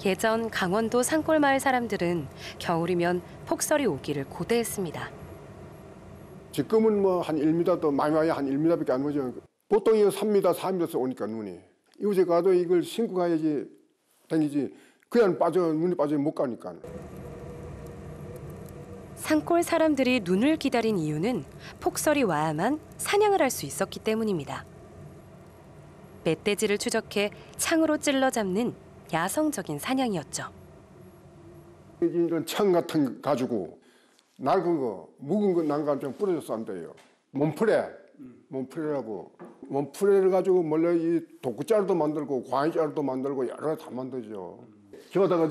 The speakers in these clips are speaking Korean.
예전 강원도 산골마을 사람들은 겨울이면 폭설이 오기를 고대했습니다. 지금은 뭐 한 1m 더 많이 와야 한 1m밖에 안 오죠. 보통 이거 3m, 4m서 오니까 눈이. 이곳에 가도 이걸 신고 가야지 다니지. 그냥 눈이 빠져 못 가니까. 산골 사람들이 눈을 기다린 이유는 폭설이 와야만 사냥을 할 수 있었기 때문입니다. 멧돼지를 추적해 창으로 찔러 잡는 야성적인 사냥이었죠. 이런 창 같은 거 가지고 낡은 거, 묵은 거 난간 좀 뿌려줘서 안 돼요. 몸풀레라고. 몸풀레를 가지고 원래 이 도구자루도 만들고 광이자루도 만들고 여러 가지 다 만들죠. 저다가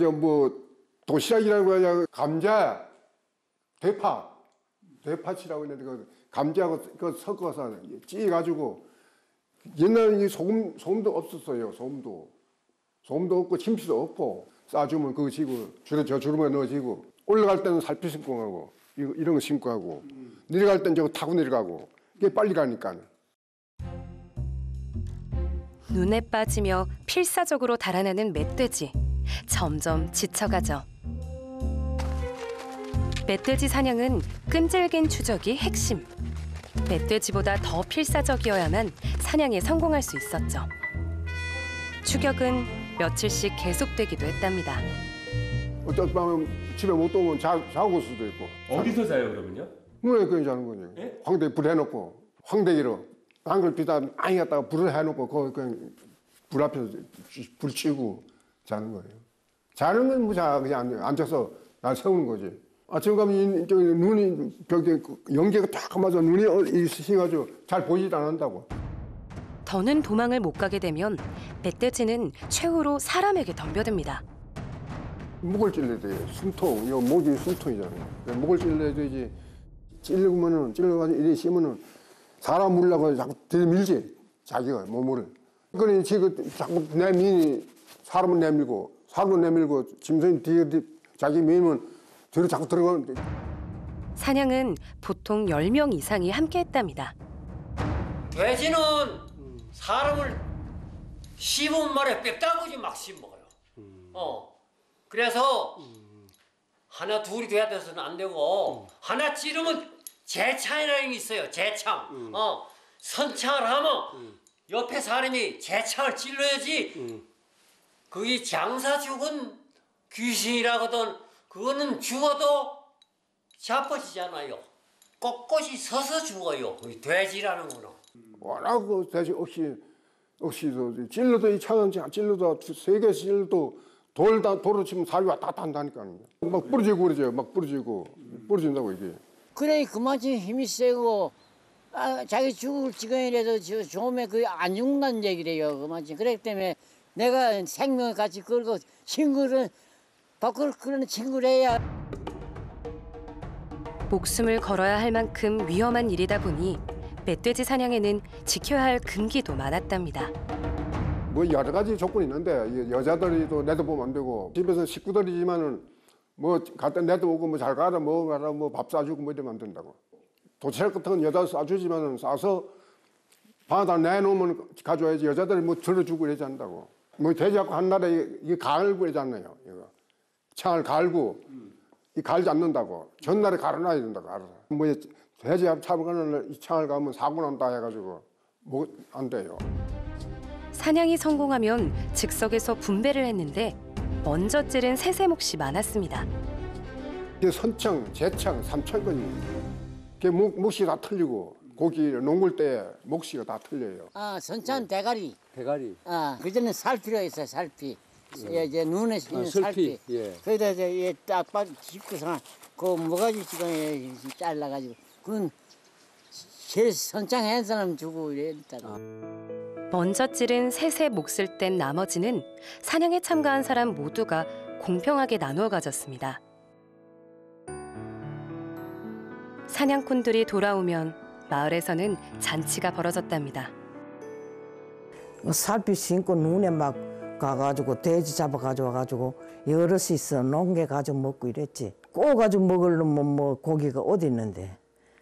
도시락이라고 해야 감자, 대파치라고 있는데 그 감자하고 그 섞어서 찌가지고 옛날에 소금도 없었어요. 소금도 없고 침치도 없고 싸주면 그거 지고 저 주름에 넣어지고 올라갈 때는 살피 신고 가고 이런 거 신고 하고 내려갈 때는 저거 타고 내려가고 이게 빨리 가니까. 눈에 빠지며 필사적으로 달아나는 멧돼지. 점점 지쳐가죠. 멧돼지 사냥은 끈질긴 추적이 핵심. 멧돼지보다 더 필사적이어야만 사냥에 성공할 수 있었죠. 추격은 며칠씩 계속되기도 했답니다. 어쩔 밤에 집에 못 오면 자고 올 수도 있고. 어디서 자요 그러면요? 눈에 그냥 자는 거죠. 예? 황대기 불 해놓고 황대기로 한글 비다 많이 갖다가 불을 해놓고 거기 그냥 불 앞에서 불 찌고 자는 거예요. 자는 건 뭐 그냥 앉아서 날 세우는 거지. 아침 가면 눈이 벽에 연기가 딱 맞아 눈이 싱해가지고 잘 보이지 않는다고. 더는 도망을 못 가게 되면 멧돼지는 최후로 사람에게 덤벼듭니다. 목을 찔러야 돼요. 숨통, 요 목이 숨통이잖아요. 목을 찔러야 되지. 찔러가지고 이래 씹으면은 사람 물라고 자꾸 들밀지 자기가 몸을. 그러니 지금 자꾸 내미니 사람은 내밀고 사람은 내밀고 짐승이 뒤에 자기 밀면 뒤로 자꾸 들어가는데. 사냥은 보통 10명 이상이 함께했답니다. 돼지는 사람을 씹은 말에 빽다구지 막 씹어요. 그래서 하나 둘이 돼야 돼서는 안 되고 하나 찌르면 재창이라는 게 있어요. 재창. 선창을 하면 옆에 사람이 재창을 찔러야지. 그게 장사 죽은 귀신이라거든. 그거는 죽어도 잡아지잖아요. 꼿꼿이 서서 죽어요. 그 돼지라는 거는. 워낙 그 돼지 없이도 찔러도 이 창은 찔러도 세 개 찔러도 돌로 치면 살이 왔다 갔다 한다니까요. 막 부러지고 그러죠. 막 부러진다고 이게. 그래 그만큼 힘이 세고 자기 죽을 지경이라도 좋으면 그게 안 죽는다는 얘기래요. 그만큼. 그렇기 때문에 내가 생명을 같이 걸고 친구를 밖으로 그런 친구를 해야. 목숨을 걸어야 할 만큼 위험한 일이다 보니 멧돼지 사냥에는 지켜야 할 금기도 많았답니다. 뭐 여러 가지 조건이 있는데 여자들이 또 내다보면 안 되고 집에서 식구들이지만은 뭐 갖다 내다보고 뭐 잘 가라 뭐 가라 뭐 밥 싸주고 뭐 이러면 안 된다고. 도시락 같은 건 여자 싸주지만은 싸서 방에다 내놓으면 가져와야지. 여자들이 뭐 들어주고 이러지 않는다고. 뭐 돼지하고 한 날에 이게 갈고 이러지 않나요? 이거 창을 갈고 이 갈지 않는다고. 전날에 갈아놔야 된다고 알아서. 뭐 돼지 잡아가는 이 창을 가면 사고 난다 해가지고 뭐 안 돼요. 사냥이 성공하면 즉석에서 분배를 했는데 먼저 찌른 새새 몫이 많았습니다. 이게 선창, 재창, 삼철근이 그 몫이 다 틀리고 고기 농굴 때 몫이 다 틀려요. 선창 대가리. 대가리. 그전에 살피가 있어요. 살피. 이제 눈에 있는 살피. 예. 거기다 이제 딱 짚고서 그 모가지 지방에 잘라가지고 그건 제일 선창한 사람 주고 이랬다가. 먼저 찌른 새새 몫을 뗀 나머지는 사냥에 참가한 사람 모두가 공평하게 나누어 가졌습니다. 사냥꾼들이 돌아오면 마을에서는 잔치가 벌어졌답니다. 살피 신고 눈에 막 가가지고 돼지 잡아가지고 와가지고 여럿이서 농개 가지고 먹고 이랬지. 꼬가지고 먹으려면 뭐 고기가 어디 있는데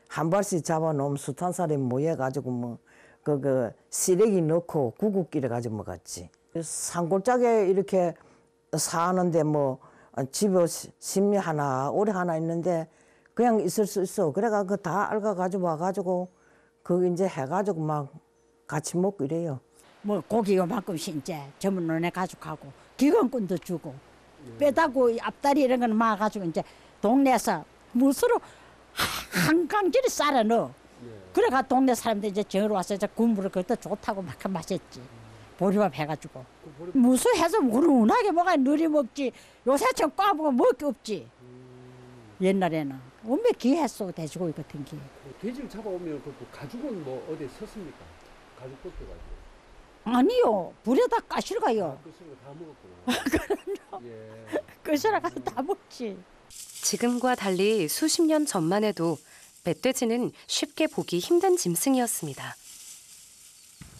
한 발씩 잡아놓으면 숱한 사람이 모여가지고 뭐 그 시래기 넣고 구국기를 가지고 먹었지. 산골짜기에 이렇게 사는데 뭐 집에 심리 하나 오래 하나 있는데 그냥 있을 수 있어. 그래가 그 다 알가 가지고 와가지고 그 이제 해가지고 막 같이 먹고 이래요. 뭐 고기 요만큼씩 이제 전문 논에 가져가고 기관권도 주고 빼다고 앞다리 이런 거는 막아가지고 이제 동네에서 무수로 한강질이 쌀아 넣어. 그래가 동네 사람들 이제 정으로 와서 이제 국물을 그것도 좋다고 막 마셨지. 보리밥 해가지고 무수해서 우는하게 뭐가 누리 먹지. 요새처럼 꽈보고 먹을 게 없지. 옛날에는 엄청 귀했어 돼지고기 같은 게. 돼지를 잡아오면 그 가죽은 뭐 어디 섰습니까? 가죽 벗겨가지고. 아니요, 불에다 까시러 가요. 그것을 다 먹었구나. 그럼요. 예. 까시러 가서 다 먹지. 지금과 달리 수십 년 전만 해도 멧돼지는 쉽게 보기 힘든 짐승이었습니다.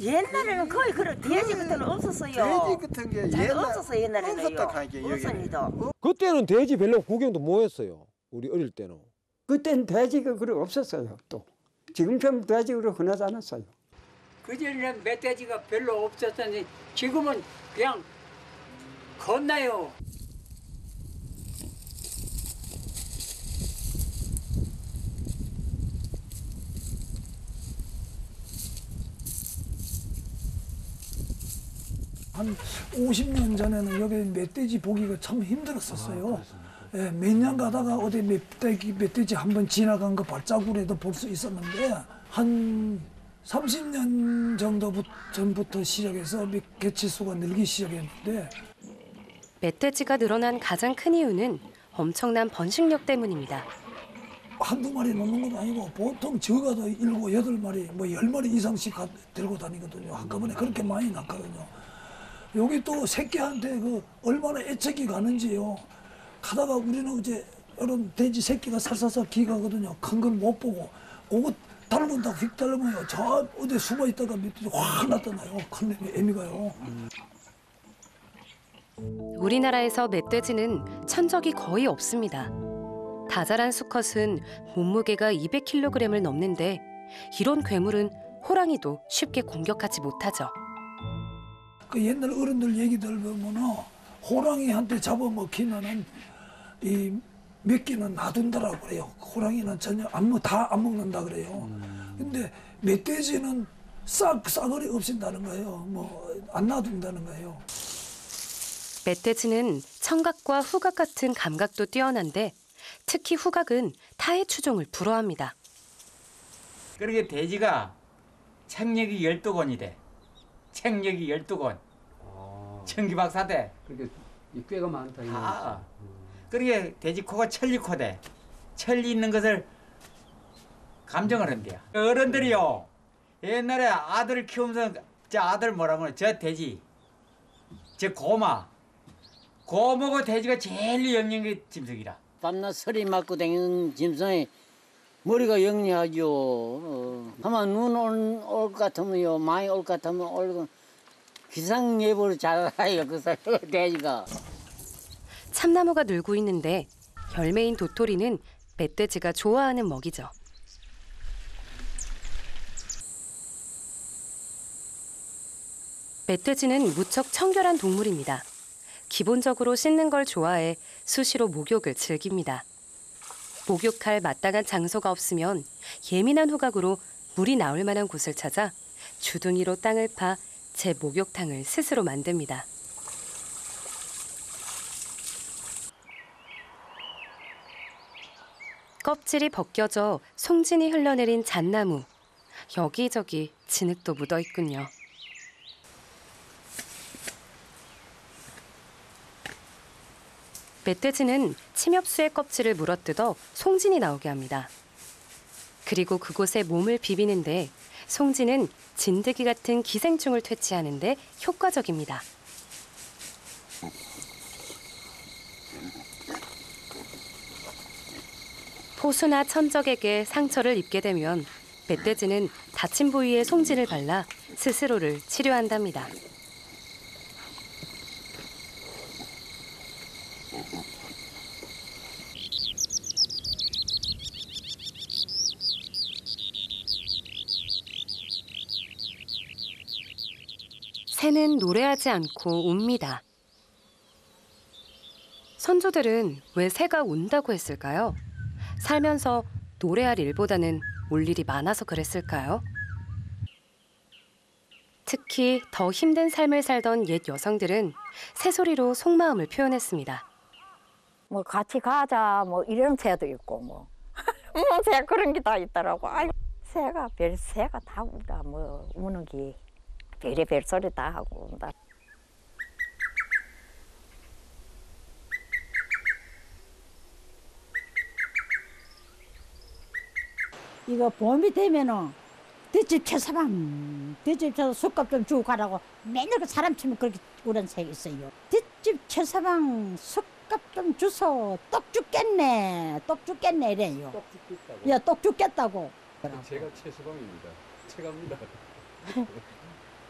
옛날에는 거의 그런 돼지 같은 건 없었어요. 돼지 같은 게 잘 옛날 없었어 옛날에는요. 없었다 하니까 여기. 없습니다. 그때는 돼지 별로 구경도 못 했어요. 우리 어릴 때는. 그땐 돼지가 그래 없었어요. 또 지금처럼 돼지가 그래 흔하지 않았어요. 그전에는 멧돼지가 별로 없었는데 지금은 그냥 겁나요. 한 50년 전에는 여기 멧돼지 보기가 참 힘들었었어요. 예, 몇 년 가다가 어디 멧돼지 한번 지나간 거 발자국이라도 볼 수 있었는데 한 30년 정도 전부터 시작해서 개체수가 늘기 시작했는데 멧돼지가 늘어난 가장 큰 이유는 엄청난 번식력 때문입니다. 한두 마리 놓는 건 아니고 보통 적어도 7, 8마리, 뭐 10마리 이상씩 들고 다니거든요. 한꺼번에 그렇게 많이 낳거든요. 여기 또 새끼한테 그 얼마나 애착이 가는지요. 가다가 우리는 이제 이런 돼지 새끼가 살살살 기가거든요. 큰 걸 못 보고 그거 달군다고 휙 달으면요. 저 어디 숨어 있다가 멧돼지 확 나타나요. 큰 애미가요. 우리나라에서 멧돼지는 천적이 거의 없습니다. 다 자란 수컷은 몸무게가 200kg을 넘는데 이런 괴물은 호랑이도 쉽게 공격하지 못하죠. 그 옛날 어른들 얘기 들어보면은 호랑이한테 잡아먹히면은 이 몇 끼는 놔둔다라고 그래요. 호랑이는 전혀 다 안 먹는다 그래요. 근데 멧돼지는 싸그리 없앤다는 거예요. 뭐 안 놔둔다는 거예요. 멧돼지는 청각과 후각 같은 감각도 뛰어난데 특히 후각은 타의 추종을 불허합니다. 그러게 돼지가 책력이 12권이래. 책력이 12권. 천기박사대. 그렇게 꾀가 많다. 아. 그러게 돼지 코가 천리코대. 천리 있는 것을 감정을 한대요. 어른들이요. 옛날에 아들을 키우면서 저 아들 뭐라고 하냐. 저 돼지. 저 고마. 고모고 돼지가 제일 영양의 짐승이라. 밤낮 서리 맞고 다니는 짐승이 머리가 영리하죠. 아마 눈 올 것 같으면요. 많이 올 것 같으면 올고 기상 예보를 잘 알아요. 그 돼지가. 참나무가 늘고 있는데 열매인 도토리는 멧돼지가 좋아하는 먹이죠. 멧돼지는 무척 청결한 동물입니다. 기본적으로 씻는 걸 좋아해 수시로 목욕을 즐깁니다. 목욕할 마땅한 장소가 없으면 예민한 후각으로 물이 나올 만한 곳을 찾아 주둥이로 땅을 파 제 목욕탕을 스스로 만듭니다. 껍질이 벗겨져 송진이 흘러내린 잣나무. 여기저기 진흙도 묻어있군요. 멧돼지는 침엽수의 껍질을 물어뜯어 송진이 나오게 합니다. 그리고 그곳에 몸을 비비는데 송진은 진드기 같은 기생충을 퇴치하는 데 효과적입니다. 포수나 천적에게 상처를 입게 되면 멧돼지는 다친 부위에 송진을 발라 스스로를 치료한답니다. 새는 노래하지 않고 웁니다. 선조들은 왜 새가 운다고 했을까요? 살면서 노래할 일보다는 올 일이 많아서 그랬을까요? 특히 더 힘든 삶을 살던 옛 여성들은 새소리로 속마음을 표현했습니다. 뭐 같이 가자 뭐 이런 새도 있고 뭐 새 그런 게 다 있더라고. 아이고 새가 별새가 다 울다 뭐 우는 게 별의별 소리 다 하고 운다. 이거 봄이 되면은 뒷집 채사방 뒷집 채서 숯값 좀 주고 가라고 맨날 그 사람 치면 그렇게 우는 새 있어요. 뒷집 채사방 숯값 좀 주소 떡 죽겠네 떡 죽겠네 이래요. 떡 죽겠다고? 야, 떡 죽겠다고. 제가 최서방입니다. 최갑니다.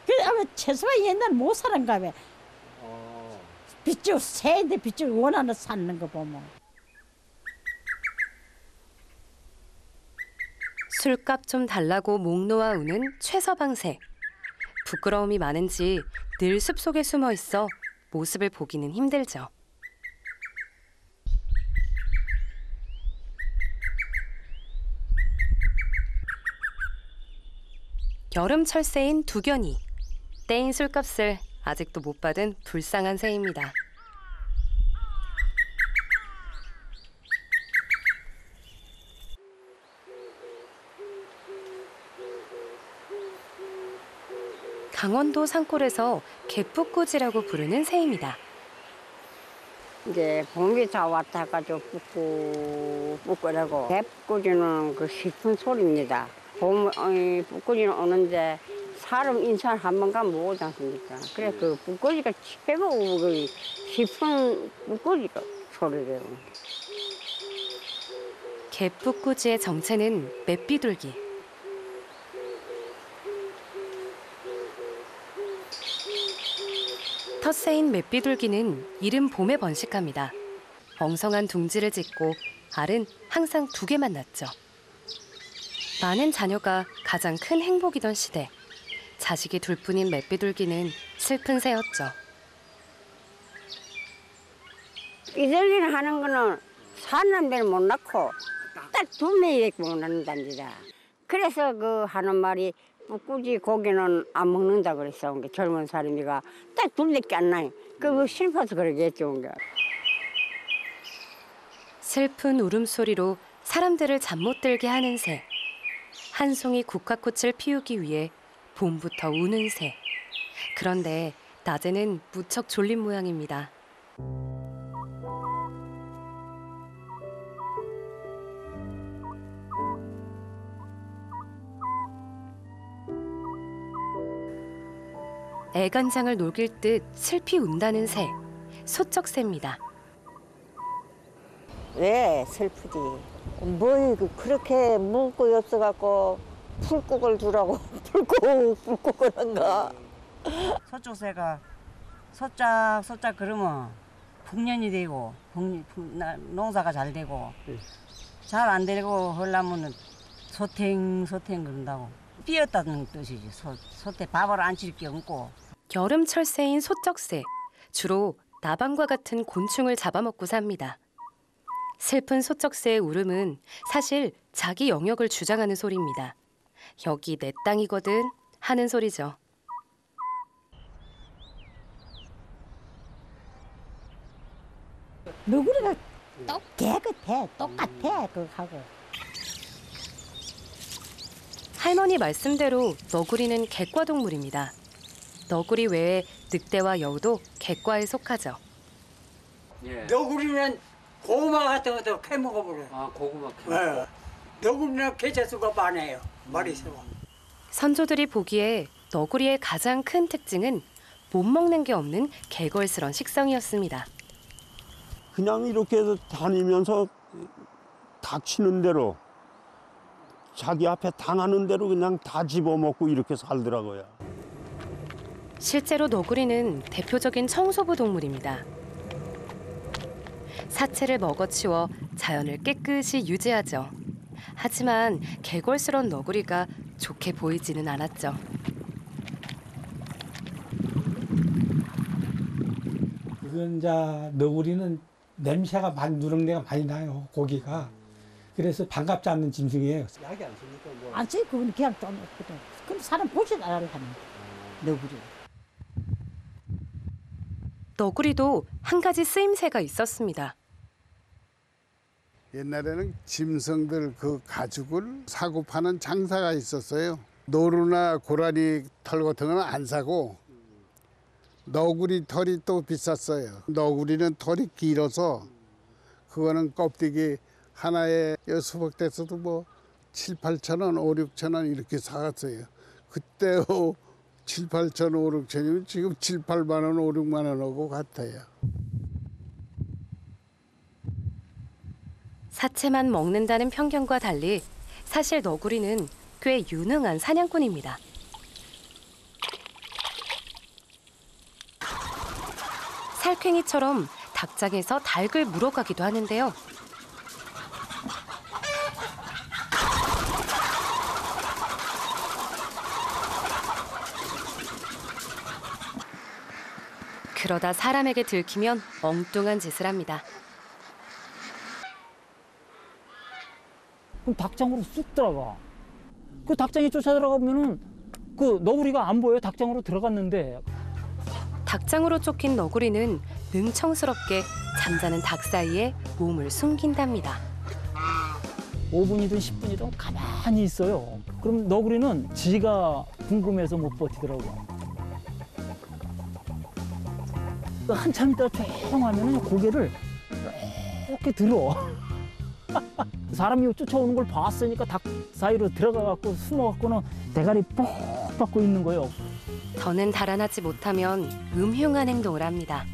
그래 아마 채사방이 옛날 못 살았가 봐. 빚지고 새인데 빚지고 원하는 사는 거 보면. 술값 좀 달라고 목 놓아 우는 최서방새. 부끄러움이 많은지 늘 숲속에 숨어 있어 모습을 보기는 힘들죠. 여름철 새인 두견이. 떼인 술값을 아직도 못 받은 불쌍한 새입니다. 강원도 산골에서 개뿌꾸지라고 부르는 새입니다. 이제 봄이 다 왔다 가지고 뿌꾸라고 개뿌꾸지는 그 깊은 소리입니다. 뿌꾸지는 오는데 사람 인사 한 번 가면 못 오지 않습니까? 그래 그 뿌꾸지가 최고 그 깊은 뿌꾸지가 소리래요. 개뿌꾸지의 정체는 맷비둘기. 텃새인 맷비둘기는 이른 봄에 번식합니다. 엉성한 둥지를 짓고 알은 항상 2개만 낳죠. 많은 자녀가 가장 큰 행복이던 시대. 자식이 둘뿐인 맷비둘기는 슬픈 새였죠. 비둘기는 하는 거는 산남배를 못 낳고 딱 2명이 못 낳는단지라. 그래서 그 하는 말이 뿌꾸지 고기는 안 먹는다 그랬어. 젊은 사람이가 딱 2개밖에 안 나요. 그거 슬퍼서 그러겠죠. 슬픈 울음소리로 사람들을 잠 못 들게 하는 새. 한 송이 국화꽃을 피우기 위해 봄부터 우는 새. 그런데 낮에는 무척 졸린 모양입니다. 애간장을 녹일 듯 슬피 운다는 새, 소쩍새입니다. 왜 슬프지? 뭐 그렇게 문구이 없어갖고 풀국을 주라고 풀국을 한가? 소쪽새가 소짝 그러면 풍년이 되고 농사가 잘 되고 잘 안 되고 하려면 소탱 그런다고. 삐었다는 뜻이지. 소태 밥을 안 칠 게 없고. 여름철 새인 소쩍새. 주로 나방과 같은 곤충을 잡아먹고 삽니다. 슬픈 소쩍새의 울음은 사실 자기 영역을 주장하는 소리입니다. 여기 내 땅이거든 하는 소리죠. 너구리가 개같아 똑같아 그하고. 할머니 말씀대로 너구리는 객과 동물입니다. 너구리 외에 늑대와 여우도 객과에 속하죠. 너구리는 고구마 같은 것도 캐먹어버려. 아 고구마 캐. 너구리는 개체수가 많아요. 말이 세워. 선조들이 보기에 너구리의 가장 큰 특징은 못 먹는 게 없는 개걸스런 식성이었습니다. 그냥 이렇게 해서 다니면서 닥치는 대로 자기 앞에 당하는 대로 그냥 다 집어먹고 이렇게 살더라고요. 실제로 너구리는 대표적인 청소부 동물입니다. 사체를 먹어치워 자연을 깨끗이 유지하죠. 하지만 개걸스런 너구리가 좋게 보이지는 않았죠. 이건 이제 너구리는 냄새가 많이 누렁내가 많이 나요 고기가. 그래서 반갑지 않는 짐승이에요. 약이 안 씁니까? 뭐. 안 쓰고 그건 그냥 좀 그래. 그럼 사람 보지도 않으려 하는 너구리. 너구리도 한 가지 쓰임새가 있었습니다. 옛날에는 짐승들 그 가죽을 사고 파는 장사가 있었어요. 노루나 고라니 털 같은 건 안 사고 너구리 털이 또 비쌌어요. 너구리는 털이 길어서 그거는 껍데기 하나에 수박대서도 뭐 7, 8천 원, 5, 6천 원 이렇게 사갔어요. 그때 7, 8천 원, 5, 6천이면 지금 7, 8만 원, 5, 6만 원하고 같아요. 사체만 먹는다는 편견과 달리 사실 너구리는 꽤 유능한 사냥꾼입니다. 살쾡이처럼 닭장에서 닭을 물어가기도 하는데요. 그러다 사람에게 들키면 엉뚱한 짓을 합니다. 그럼 닭장으로 쑥 들어가. 그 닭장에 쫓아 들어가면은 그 너구리가 안 보여요. 닭장으로 들어갔는데. 닭장으로 쫓긴 너구리는 능청스럽게 잠자는 닭 사이에 몸을 숨긴답니다. 5분이든 10분이든 가만히 있어요. 그럼 너구리는 지가 궁금해서 못 버티더라고요. 한참 있다 조용하면 고개를 이렇게 들어. 사람이 쫓아오는 걸 봤으니까 닭 사이로 들어가갖고 숨어갖고는 대가리 뻑 받고 있는 거예요. 더는 달아나지 못하면 음흉한 행동을 합니다.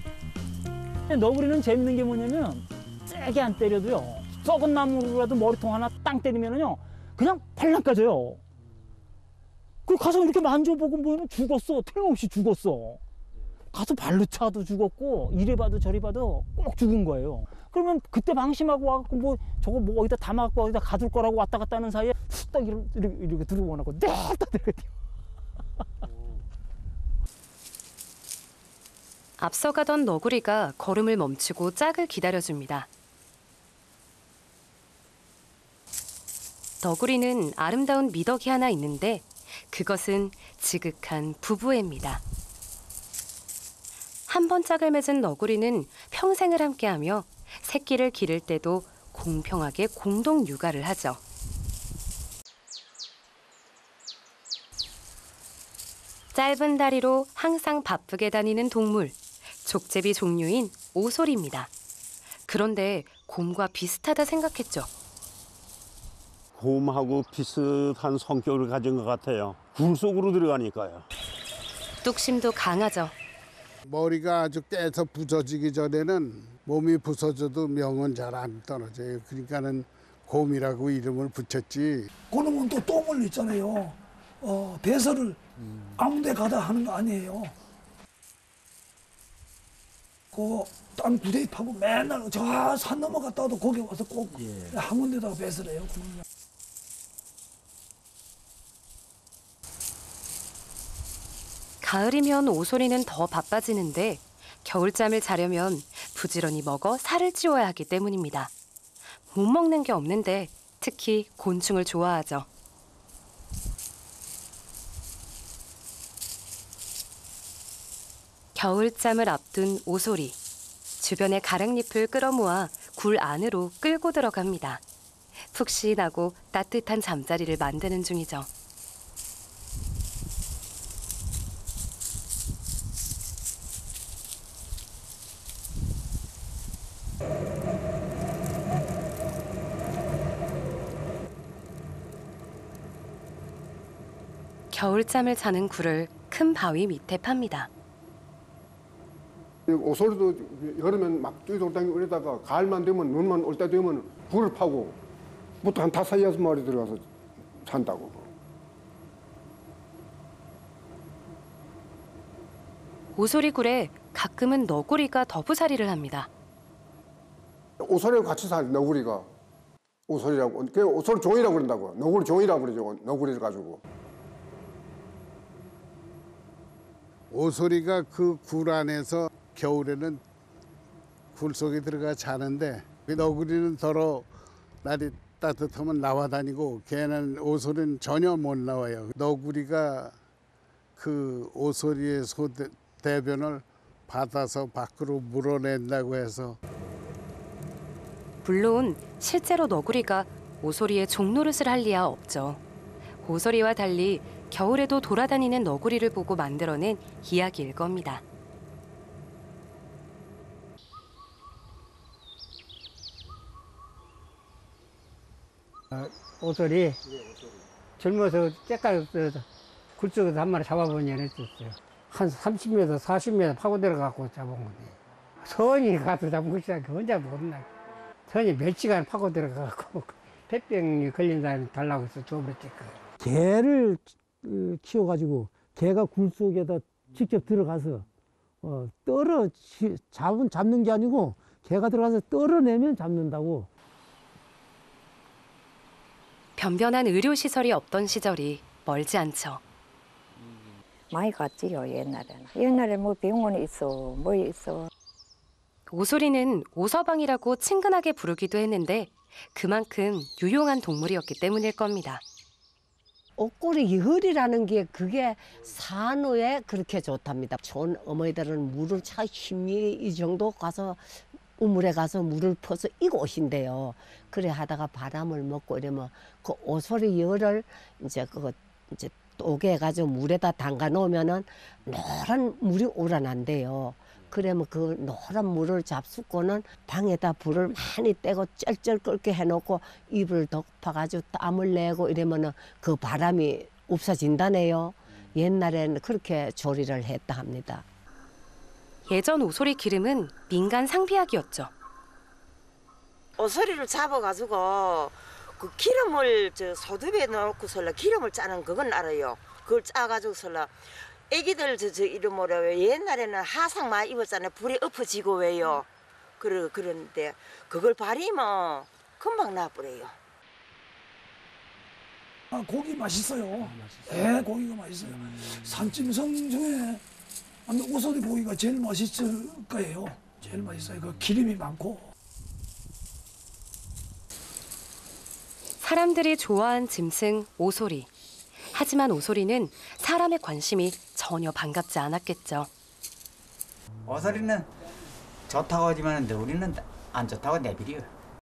너구리는 재밌는 게 뭐냐면 세게 안 때려도요. 썩은 나무라도 머리통 하나 땅 때리면은요. 그냥 발랑 까져요. 그리고 가서 이렇게 만져보고 보면 죽었어. 틀림없이 죽었어. 가서 발로 차도 죽었고 이래 봐도 저리 봐도 꼭 죽은 거예요. 그러면 그때 방심하고 와갖고 뭐 저거 뭐 어디다 담아갖고 어디다 가둘 거라고 왔다 갔다 하는 사이에 딱 이렇게 들어오고 나고 딱 들어가요. 앞서가던 너구리가 걸음을 멈추고 짝을 기다려줍니다. 너구리는 아름다운 미덕이 하나 있는데 그것은 지극한 부부애입니다. 한 번 짝을 맺은 너구리는 평생을 함께하며 새끼를 기를 때도 공평하게 공동 육아를 하죠. 짧은 다리로 항상 바쁘게 다니는 동물, 족제비 종류인 오소리입니다. 그런데 곰과 비슷하다 생각했죠. 곰하고 비슷한 성격을 가진 것 같아요. 굴 속으로 들어가니까요. 뚝심도 강하죠. 머리가 아주 떼서 부서지기 전에는 몸이 부서져도 명은 잘 안 떨어져요. 그러니까는 곰이라고 이름을 붙였지. 그놈은 또 똥을 있잖아요. 배설을 아무 데 가다 하는 거 아니에요. 그 땅 구데기 파고 맨날 저 산 넘어갔다 와도 거기 와서 꼭 한 군데다가 배설해요. 가을이면 오소리는 더 바빠지는데 겨울잠을 자려면 부지런히 먹어 살을 찌워야 하기 때문입니다. 못 먹는 게 없는데 특히 곤충을 좋아하죠. 겨울잠을 앞둔 오소리. 주변의 가랑잎을 끌어모아 굴 안으로 끌고 들어갑니다. 푹신하고 따뜻한 잠자리를 만드는 중이죠. 겨울잠을 자는 굴을 큰 바위 밑에 팝니다. 오소리도 여름엔 막 뛰돌 다니고 이러다가 가을만 되면 눈만 올 때 되면 굴을 파고 부터 한 5, 6마리 들어가서 산다고. 오소리 굴에 가끔은 너구리가 더부살이를 합니다. 오소리하고 같이 살 너구리가 오소리라고. 그 오소리 종이라고 그런다고. 너구리 종이라고 그러죠. 너구리를 가지고. 오소리가 그 굴 안에서 겨울에는 굴 속에 들어가 자는데 그 너구리는 더러 날이 따뜻하면 나와다니고 걔는 오소리는 전혀 못 나와요. 너구리가 그 오소리의 대변을 받아서 밖으로 물어낸다고 해서. 물론 실제로 너구리가 오소리의 종노릇을 할 리야 없죠. 오소리와 달리 겨울에도 돌아다니는 너구리를 보고 만들어낸 이야기일 겁니다. 오소리 젊어서 째깔 굴속에서 한 마리 잡아본 년 했었어요. 한 30m, 40m 파고 들어가고 잡은 건데 선이 가서 잡은 것이 혼자 못나. 선이 몇 시간 파고 들어가고 폐병이 걸린 사람이 달라고 해서 줘버렸지. 개를 키워가지고 개가 굴 속에다 직접 들어가서 잡는 게 아니고 개가 들어가서 떨어내면 잡는다고. 변변한 의료시설이 없던 시절이 멀지 않죠. 많이 갔지요, 옛날에는. 옛날에 뭐 병원이 있어, 뭐 있어. 오소리는 오서방이라고 친근하게 부르기도 했는데 그만큼 유용한 동물이었기 때문일 겁니다. 옷걸이 혈이라는 게 그게 산후에 그렇게 좋답니다. 좋은 어머니들은 물을 차 힘이 이 정도 가서 우물에 가서 물을 퍼서 이고 오신대요. 그래 하다가 바람을 먹고 이러면 그 오소리 열을 이제 또게 해가지고 물에다 담가 놓으면은 노란 물이 오라난대요. 그러면 그 노란 물을 잡수고는 방에다 불을 많이 떼고 쩔쩔 끓게 해놓고 입을 덮어가지고 땀을 내고 이러면은 그 바람이 없어진다네요. 옛날에는 그렇게 조리를 했다 합니다. 예전 오소리 기름은 민간 상비약이었죠. 오소리를 잡아가지고 그 기름을 소두비에 넣고서 기름을 짜는 그건 알아요. 그걸 짜가지고서 애기들 이름으로 옛날에는 하상 많이 입었잖아요. 불이 엎어지고 왜요. 그런데 그걸 바리면 금방 나버려요. 고기 맛있어요. 예, 고기가 맛있어요. 산짐승 중에 오소리 고기가 제일 맛있을 거예요. 제일 맛있어요. 그 기름이 많고. 사람들이 좋아한 짐승 오소리. 하지만 오소리는 사람의 관심이 전혀 반갑지 않았겠죠. 오소리는 좋다고 하지만 우리는 안 좋다고 내버려.